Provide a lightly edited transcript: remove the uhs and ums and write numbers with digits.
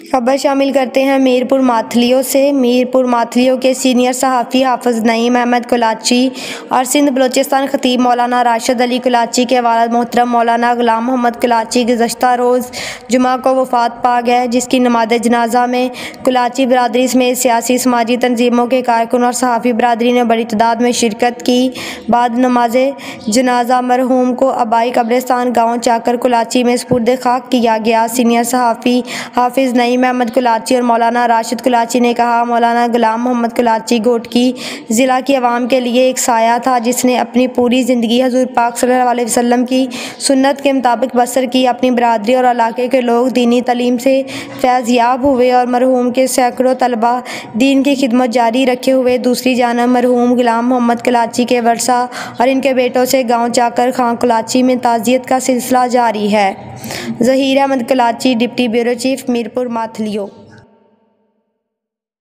खबर शामिल करते हैं मीरपुर माथलियों से। मीरपुर माथलियों के सीनियर सहाफ़ी हाफ़िज़ नईम अहमद कुलाची और सिंध बलोचिस्तान खतीब मौलाना राशिद अली कुलाची के वालिद मोहतरम मौलाना ग़ुलाम मोहम्मद कुलाची गुज़श्ता रोज़ जुमा को वफ़ात पा गए, जिसकी नमाज़ जनाज़ा में कुलाची बरादरी समेत सियासी समाजी तंजीमों के कारकुन और सहाफ़ी बरादरी ने बड़ी तादाद में शिरकत की। बाद नमाज जनाज़ा मरहूम को आबाई कब्रिस्तान गाँव चाकर कुलाची में सुपुर्द खाक किया गया। सीनियर सहाफ़ी हाफ़िज़ नईम अहमद कुलाची और मौलाना राशिद कुलाची ने कहा, मौलाना ग़ुलाम मोहम्मद कुलाची घोटकी ज़िला की आवाम के लिए एक साया था, जिसने अपनी पूरी ज़िंदगी हज़ूर पाक सल्लल्लाहु अलैहि वसल्लम की सुन्नत के मुताबिक बसर की। अपनी बरादरी और इलाके के लोग दीनी तालीम से फैज़याब हुए और मरहूम के सैकड़ों तलबा दीन की खिदमत जारी रखे हुए। दूसरी जानब मरहूम ग़ुलाम मोहम्मद कुलाची के वर्सा और इनके बेटों से गाँव चाकर खां कुलाची में ताज़ियत का सिलसिला जारी है। Zaheer Ahmed Kulachi, deputy bureau chief, Mirpur माथलियों।